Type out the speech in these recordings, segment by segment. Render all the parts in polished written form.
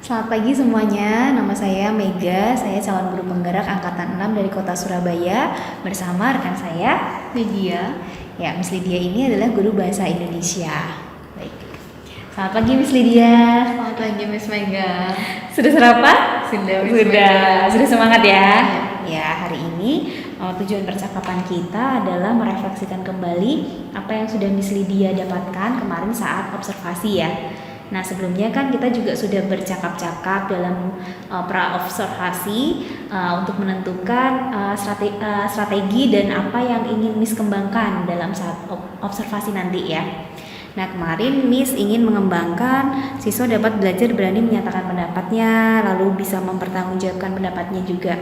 Selamat pagi semuanya, nama saya Mega, saya calon guru penggerak angkatan 6 dari kota Surabaya bersama rekan saya Lydia. Ya, Miss Lydia ini adalah guru bahasa Indonesia. Baik. Selamat pagi Miss Lydia. Selamat pagi Miss Mega. Sudah sarapan? Sudah semangat ya. Ya, hari ini tujuan percakapan kita adalah merefleksikan kembali apa yang sudah Miss Lydia dapatkan kemarin saat observasi ya. Nah, sebelumnya kan kita juga sudah bercakap-cakap dalam pra-observasi untuk menentukan strategi dan apa yang ingin Miss kembangkan dalam saat observasi nanti ya. Nah, kemarin Miss ingin mengembangkan siswa dapat belajar berani menyatakan pendapatnya, lalu bisa mempertanggungjawabkan pendapatnya juga.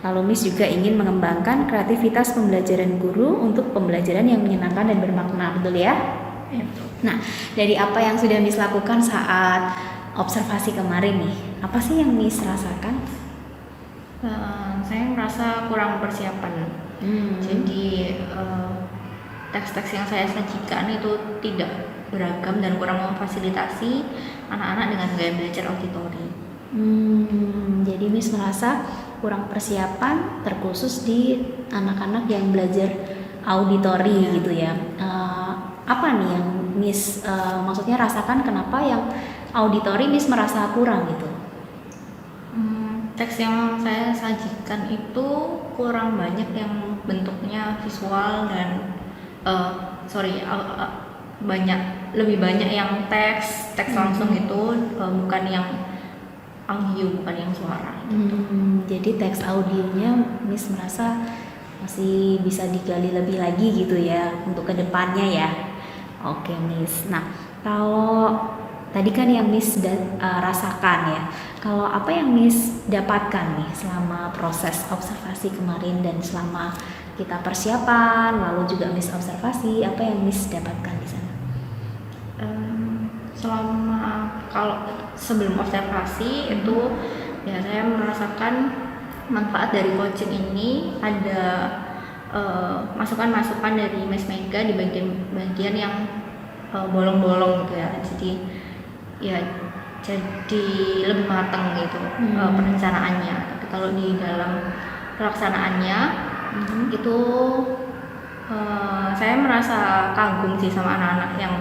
Lalu Miss juga ingin mengembangkan kreativitas pembelajaran guru untuk pembelajaran yang menyenangkan dan bermakna, betul ya? Ya, betul. Nah, dari apa yang sudah Miss lakukan saat observasi kemarin nih, apa sih yang Miss rasakan? Saya merasa kurang persiapan. Jadi teks-teks yang saya sajikan itu tidak beragam dan kurang memfasilitasi anak-anak dengan gaya belajar auditori. Jadi Miss merasa kurang persiapan terkhusus di anak-anak yang belajar auditori gitu ya. Apa nih yang Miss maksudnya rasakan, kenapa yang auditori Miss merasa kurang gitu? Teks yang saya sajikan itu kurang banyak yang bentuknya visual dan lebih banyak yang teks langsung gitu, bukan yang audio, bukan yang suara gitu. Jadi teks audionya Miss merasa masih bisa digali lebih lagi gitu ya untuk kedepannya ya. Oke Miss. Nah, kalau tadi kan yang Miss rasakan ya, kalau apa yang Miss dapatkan nih selama proses observasi kemarin dan selama kita persiapan, lalu juga Miss observasi, apa yang Miss dapatkan di sana? Kalau sebelum observasi itu ya saya merasakan manfaat dari coaching ini, ada masukan-masukan dari Miss Mega di bagian yang bolong-bolong gitu ya. Jadi lebih matang gitu perencanaannya. Tapi kalau di dalam pelaksanaannya itu saya merasa kagum sih sama anak-anak yang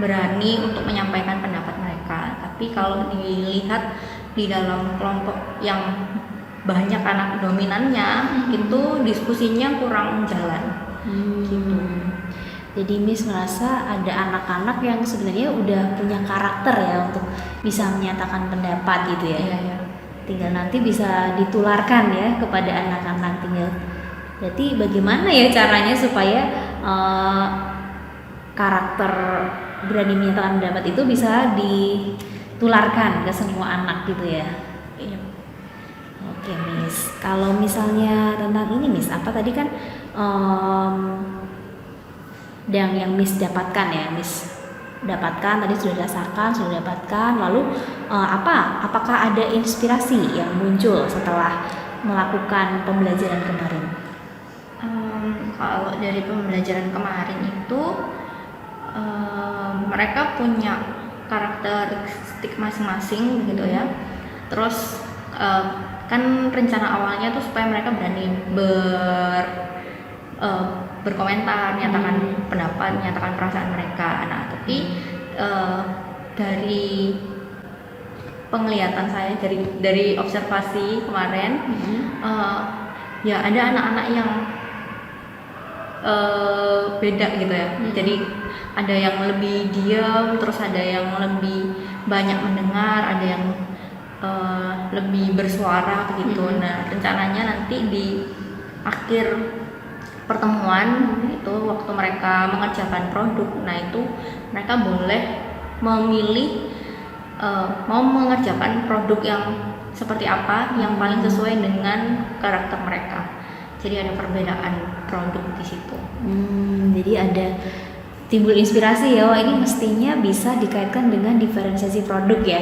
berani untuk menyampaikan pendapat mereka. Tapi kalau dilihat di dalam kelompok yang banyak anak dominannya, itu diskusinya kurang jalan gitu. Jadi Miss merasa ada anak-anak yang sebenarnya udah punya karakter ya untuk bisa menyatakan pendapat gitu ya. Iya. Tinggal nanti bisa ditularkan ya kepada anak-anak. Berarti bagaimana ya caranya supaya karakter berani menyatakan pendapat itu bisa ditularkan ke semua anak gitu ya. Iya. Oke Miss, kalau misalnya tentang ini Miss, apa tadi kan yang Miss dapatkan ya, Miss dapatkan tadi sudah rasakan, sudah dapatkan, lalu apakah ada inspirasi yang muncul setelah melakukan pembelajaran kemarin? Kalau dari pembelajaran kemarin itu mereka punya karakteristik masing-masing gitu ya. Terus kan rencana awalnya tuh supaya mereka berani berkomentar, menyatakan pendapat, menyatakan perasaan mereka. Nah, tapi dari penglihatan saya dari observasi kemarin, ya ada anak-anak yang beda gitu ya. Jadi ada yang lebih diam, terus ada yang lebih banyak mendengar, ada yang lebih bersuara begitu. Nah, rencananya nanti di akhir pertemuan itu waktu mereka mengerjakan produk, nah itu mereka boleh memilih mau mengerjakan produk yang seperti apa yang paling sesuai dengan karakter mereka. Jadi ada perbedaan produk di situ. Jadi ada timbul inspirasi ya, wah ini mestinya bisa dikaitkan dengan diferensiasi produk ya.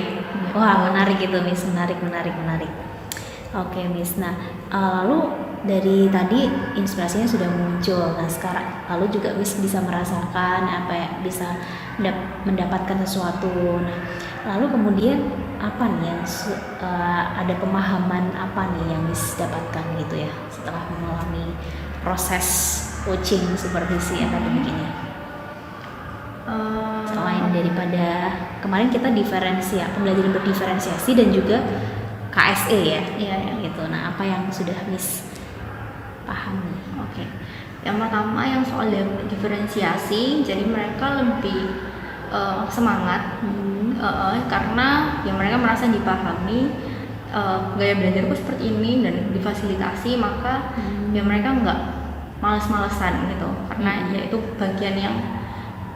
Wah menarik itu Miss, menarik. Oke Miss, nah lalu dari tadi inspirasinya sudah muncul, nah sekarang lalu juga Miss bisa merasakan bisa mendapatkan sesuatu. Nah lalu kemudian apa nih yang ada pemahaman apa nih yang Miss dapatkan gitu ya setelah mengalami proses coaching supervisi akademik ini? Selain daripada kemarin kita pembelajaran berdiferensiasi dan juga KSE ya, gitu. Nah, apa yang sudah Miss pahami? Oke. Yang pertama yang soal diferensiasi, jadi mereka lebih semangat karena ya mereka merasa dipahami gaya belajarku seperti ini dan difasilitasi, maka ya mereka nggak males-malesan gitu, karena ya itu bagian yang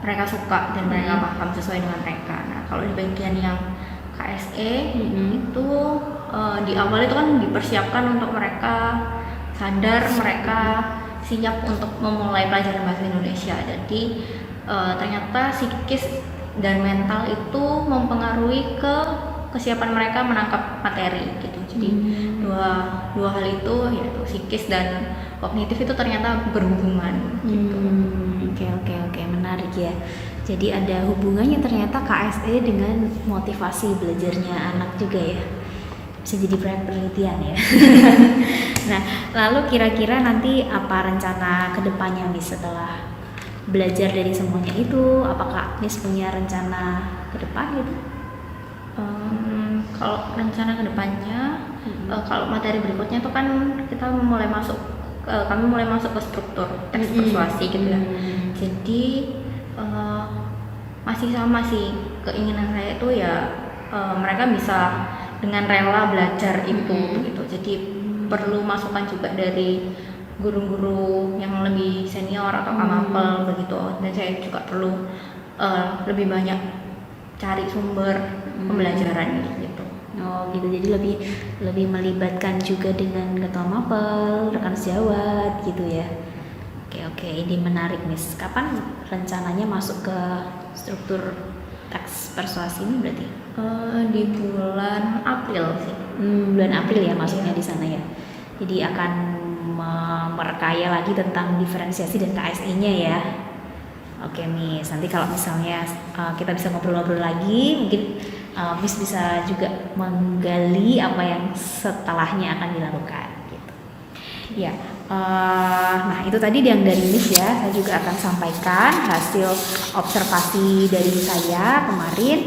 mereka suka dan mereka paham sesuai dengan mereka. Nah, kalau di bagian yang KSE itu di awal itu kan dipersiapkan untuk mereka sadar, mereka siap untuk memulai pelajaran bahasa Indonesia. Jadi ternyata psikis dan mental itu mempengaruhi ke kesiapan mereka menangkap materi gitu. Jadi dua hal itu, yaitu psikis dan kognitif, itu ternyata berhubungan gitu. Oke, menarik ya. Jadi ada hubungannya ternyata KSE dengan motivasi belajarnya anak juga ya. Bisa jadi proyek penelitian ya. Nah, lalu kira-kira nanti apa rencana kedepannya Miss setelah belajar dari semuanya itu? Apakah Miss punya rencana ke depan gitu? Kalau rencana kedepannya, kalau materi berikutnya itu kan kita mulai masuk, kami mulai masuk ke struktur teks persuasi gitu ya. Jadi masih sama sih keinginan saya itu ya mereka bisa dengan rela belajar itu gitu. Jadi perlu masukan juga dari guru-guru yang lebih senior atau kamapel begitu, dan saya juga perlu lebih banyak cari sumber pembelajaran gitu. Oh gitu, jadi lebih melibatkan juga dengan ketua mapel, rekan sejawat gitu ya. Oke, ini menarik Miss. Kapan rencananya masuk ke struktur teks persuasi ini berarti? Di bulan April sih. Bulan April ya masuknya di sana ya. Jadi akan merekaya lagi tentang diferensiasi dan KSE-nya ya. Oke Miss, nanti kalau misalnya kita bisa ngobrol-ngobrol lagi, mungkin Miss bisa juga menggali apa yang setelahnya akan dilakukan gitu. Ya, nah itu tadi yang dari Miss ya. Saya juga akan sampaikan hasil observasi dari saya kemarin.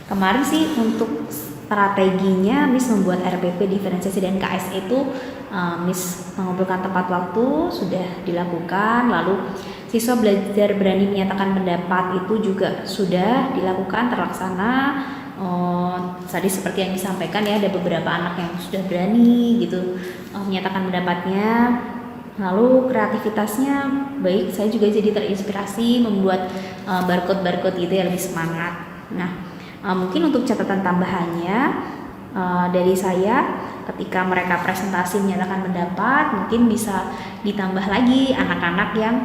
Kemarin sih untuk strateginya Miss membuat RPP diferensiasi dan KSE itu Miss mengumpulkan tepat waktu sudah dilakukan, lalu siswa belajar berani menyatakan pendapat itu juga sudah dilakukan, terlaksana. Tadi seperti yang disampaikan ya, ada beberapa anak yang sudah berani gitu menyatakan pendapatnya. Lalu kreativitasnya baik, saya juga jadi terinspirasi membuat barcode gitu ya, lebih semangat. Nah, mungkin untuk catatan tambahannya dari saya, ketika mereka presentasi menyatakan pendapat, mungkin bisa ditambah lagi anak-anak yang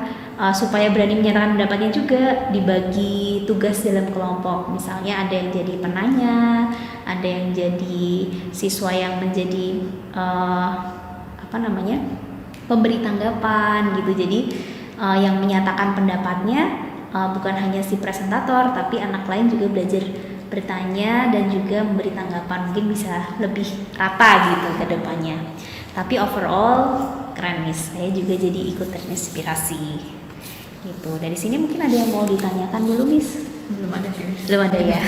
supaya berani menyatakan pendapatnya juga dibagi tugas dalam kelompok. Misalnya ada yang jadi penanya, ada yang jadi siswa yang menjadi pemberi tanggapan gitu. Jadi yang menyatakan pendapatnya bukan hanya si presentator, tapi anak lain juga belajar bertanya dan juga memberi tanggapan, mungkin bisa lebih rata gitu ke depannya. Tapi overall keren Miss, saya juga jadi ikut terinspirasi gitu. Dari sini mungkin ada yang mau ditanyakan dulu Miss? Belum ada sih. Belum ada ya.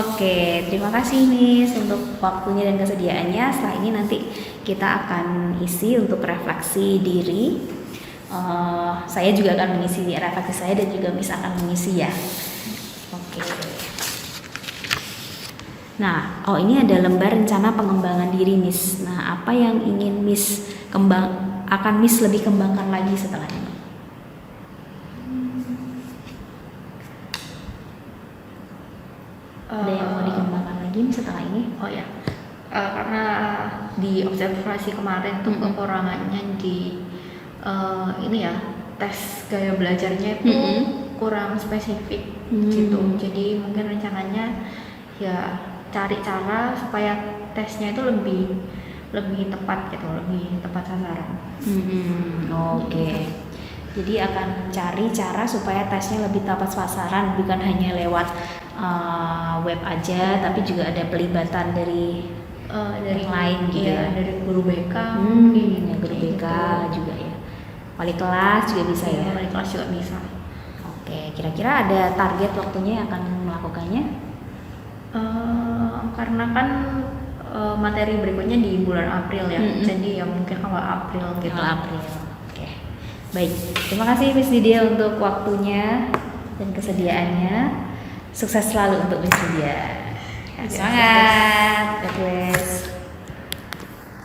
Oke, terima kasih Miss untuk waktunya dan kesediaannya. Setelah ini nanti kita akan isi untuk refleksi diri. Saya juga akan mengisi refleksi saya dan juga Miss akan mengisi ya. Oke. Nah, ini ada lembar rencana pengembangan diri Miss. Nah, apa yang ingin Miss akan Miss lebih kembangkan lagi setelah ini? Ada yang mau dikembangkan lagi setelah ini? Oh ya, karena di observasi kemarin tuh kekurangannya di ini ya, tes gaya belajarnya itu kurang spesifik gitu. Jadi mungkin rencananya ya cari cara supaya tesnya itu lebih tepat gitu, lebih tepat sasaran. Oke. Jadi akan cari cara supaya tesnya lebih tepat sasaran, bukan hanya lewat web aja, tapi juga ada pelibatan dari yang lain gitu iya, ya. dari guru BK Ya, guru BK juga ya. Wali kelas juga bisa ya. Wali kelas juga bisa. Oke, kira-kira ada target waktunya yang akan melakukannya? Karena kan materi berikutnya di bulan April ya, jadi ya mungkin awal April gitu. Awal April. Oke. Baik, terima kasih Miss Lydia untuk waktunya dan kesediaannya. Sukses selalu untuk Miss Lydia. Semangat, God bless.